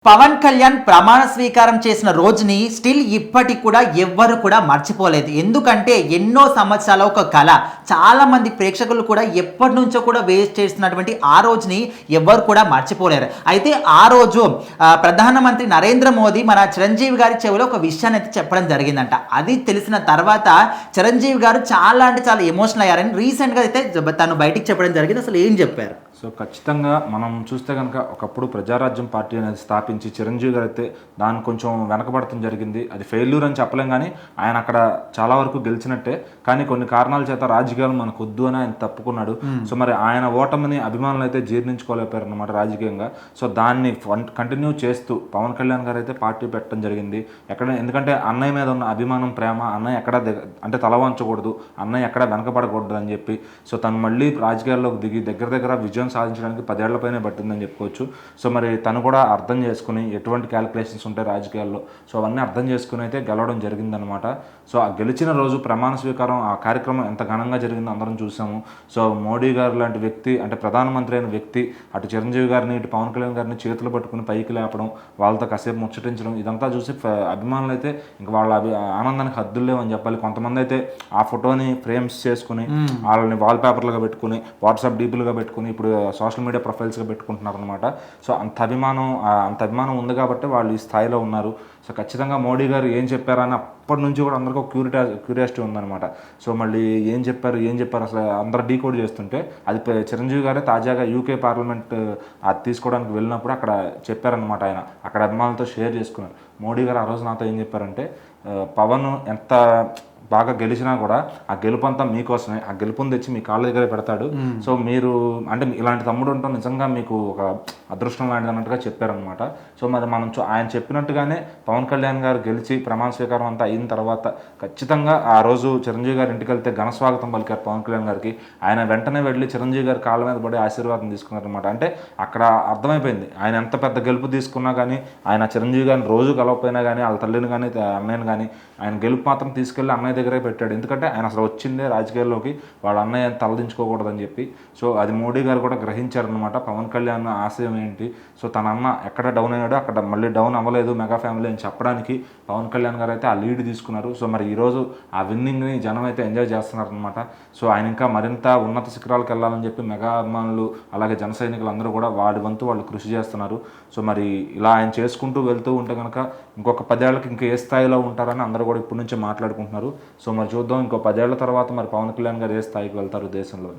పవన్ కళ్యాణ్ ప్రమాణ స్వీకారం చేసిన రోజుని స్టిల్ ఇప్పటికి కూడా ఎవ్వరు కూడా మర్చిపోలేదు. ఎందుకంటే ఎన్నో సంవత్సరాల ఒక కళ, చాలా మంది ప్రేక్షకులు కూడా ఎప్పటి నుంచో కూడా వేస్ట్ చేస్తున్నటువంటి ఆ రోజుని ఎవ్వరు కూడా మర్చిపోలేరు. అయితే ఆ రోజు ప్రధానమంత్రి నరేంద్ర మోదీ మన చిరంజీవి గారి చెవిలో ఒక విషయాన్ని అయితే చెప్పడం జరిగిందంట. అది తెలిసిన తర్వాత చిరంజీవి గారు చాలా అంటే చాలా ఎమోషనల్ అయ్యారని రీసెంట్గా అయితే తను బయటికి చెప్పడం జరిగింది. అసలు ఏం చెప్పారు? సో ఖచ్చితంగా మనం చూస్తే కనుక ఒకప్పుడు ప్రజారాజ్యం పార్టీ అనేది స్థాపించి చిరంజీవి గారు అయితే దాన్ని కొంచెం వెనకబడటం జరిగింది. అది ఫెయిల్యూర్ అని చెప్పలేం, కానీ ఆయన అక్కడ చాలా వరకు గెలిచినట్టే. కానీ కొన్ని కారణాల చేత రాజకీయాలు మనకు వద్దు అని ఆయన తప్పుకున్నాడు. సో మరి ఆయన ఓటమిని అభిమానులు అయితే జీర్ణించుకోలేకపోయారు అనమాట రాజకీయంగా. సో దాన్ని కంటిన్యూ చేస్తూ పవన్ కళ్యాణ్ గారు అయితే పార్టీ పెట్టడం జరిగింది. ఎందుకంటే అన్నయ్య మీద ఉన్న అభిమానం, ప్రేమ, అన్నయ్య ఎక్కడ అంటే తల వంచకూడదు, అన్నయ్య ఎక్కడ వెనకబడకూడదు అని చెప్పి సో తను మళ్ళీ రాజకీయాల్లోకి దిగి దగ్గర విజయం సాధించడానికి 10 ఏళ్ల పైనే పట్టిందని చెప్పుకోవచ్చు. సో మరి తను కూడా అర్థం చేసుకుని ఎటువంటి క్యాలిక్యులేషన్స్ ఉంటాయి రాజకీయాల్లో, సో అవన్నీ అర్థం చేసుకుని అయితే గెలవడం జరిగిందనమాట. సో ఆ గెలిచిన రోజు ప్రమాణ స్వీకారం ఆ కార్యక్రమం ఎంత ఘనంగా జరిగిందో అందరం చూసాము. సో మోడీ గారు లాంటి వ్యక్తి, అంటే ప్రధానమంత్రి అయిన వ్యక్తి, అటు చిరంజీవి గారిని ఇటు పవన్ కళ్యాణ్ గారిని చేతులు పట్టుకుని పైకి లేపడం, వాళ్ళతో కాసేపు ముచ్చటించడం, ఇదంతా చూసి అభిమానులు అయితే ఇంకా వాళ్ళ ఆనందానికి హద్దులు లేవని చెప్పాలి. కొంతమంది అయితే ఆ ఫోటోని ఫ్రేమ్స్ చేసుకుని వాళ్ళని వాల్పేపర్లుగా పెట్టుకుని, వాట్సాప్ డీపీలుగా పెట్టుకుని, ఇప్పుడు సోషల్ మీడియా ప్రొఫైల్స్గా పెట్టుకుంటున్నారు అనమాట. సో అంత అభిమానం ఉంది కాబట్టి వాళ్ళు ఈ స్థాయిలో ఉన్నారు. సో ఖచ్చితంగా మోడీ గారు ఏం చెప్పారని అప్పటి నుంచి కూడా అందరికీ క్యూరియాసిటీ ఉందన్నమాట. సో మళ్ళీ ఏం చెప్పారు అసలు అందరూ డీకోడ్ చేస్తుంటే అది చిరంజీవి గారే తాజాగా యూకే పార్లమెంట్ అది తీసుకోవడానికి వెళ్ళినప్పుడు అక్కడ చెప్పారనమాట. ఆయన అక్కడ అభిమానులతో షేర్ చేసుకున్నారు. మోడీ గారు ఆ రోజు నాతో ఏం చెప్పారంటే, పవన్ ఎంత బాగా గెలిచినా కూడా ఆ గెలుపు అంతా మీకోసమే, ఆ గెలుపుని తెచ్చి మీ కాళ్ళ దగ్గర పెడతాడు. సో మీరు అంటే ఇలాంటి తమ్ముడు ఉంటాం నిజంగా మీకు ఒక అదృష్టం లాంటిది అన్నట్టుగా చెప్పారనమాట. సో మరి మనం ఆయన చెప్పినట్టుగానే పవన్ కళ్యాణ్ గారు గెలిచి ప్రమాణ స్వీకారం అంతా అయిన తర్వాత ఖచ్చితంగా ఆ రోజు చిరంజీవి గారి ఇంటికి వెళ్తే ఘన స్వాగతం పలికారు పవన్ కళ్యాణ్ గారికి. ఆయన వెంటనే వెళ్ళి చిరంజీవి గారి కాళ్ళ మీద పడి ఆశీర్వాదం తీసుకున్నారనమాట. అంటే అక్కడ అర్థమైపోయింది ఆయన ఎంత పెద్ద గెలుపు తీసుకున్నా కానీ, ఆయన చిరంజీవి గారిని రోజు కలవకపోయినా కానీ, వాళ్ళ తల్లిని కానీ అన్నయ్యని కానీ ఆయన గెలుపు మాత్రం తీసుకెళ్ళి అన్నయ్య దగ్గరే పెట్టాడు. ఎందుకంటే ఆయన అసలు వచ్చిందే రాజకీయాల్లోకి వాళ్ళ అన్నయ్య తలదించుకోకూడదని చెప్పి. సో అది మోడీ గారు కూడా గ్రహించారనమాట. పవన్ కళ్యాణ్ ఆశయం ఏంటి, సో తన అన్న ఎక్కడ డౌన్ అయ్యాడో అక్కడ మళ్ళీ డౌన్ అవ్వలేదు మెగా ఫ్యామిలీ అని చెప్పడానికి పవన్ కళ్యాణ్ గారు అయితే ఆ లీడ్ తీసుకున్నారు. సో మరి ఈరోజు ఆ విన్నింగ్ని జనం అయితే ఎంజాయ్ చేస్తున్నారనమాట. సో ఆయన ఇంకా మరింత ఉన్నత శిఖరాలకు వెళ్ళాలని చెప్పి మెగా అభిమానులు అలాగే జన సైనికులు అందరూ కూడా వాడి వంతు వాళ్ళు కృషి చేస్తున్నారు. సో మరి ఇలా ఆయన చేసుకుంటూ వెళ్తూ ఉంటే కనుక ఇంకొక 10 ఏళ్ళకి ఇంకా ఏ స్థాయిలో ఉంటారని అందరూ కూడా ఇప్పటి నుంచే మాట్లాడుకుంటున్నారు. సో మరి చూద్దాం ఇంకో 10 ఏళ్ల తర్వాత మరి పవన్ కళ్యాణ్ గారు ఏ స్థాయికి వెళ్తారు దేశంలోని.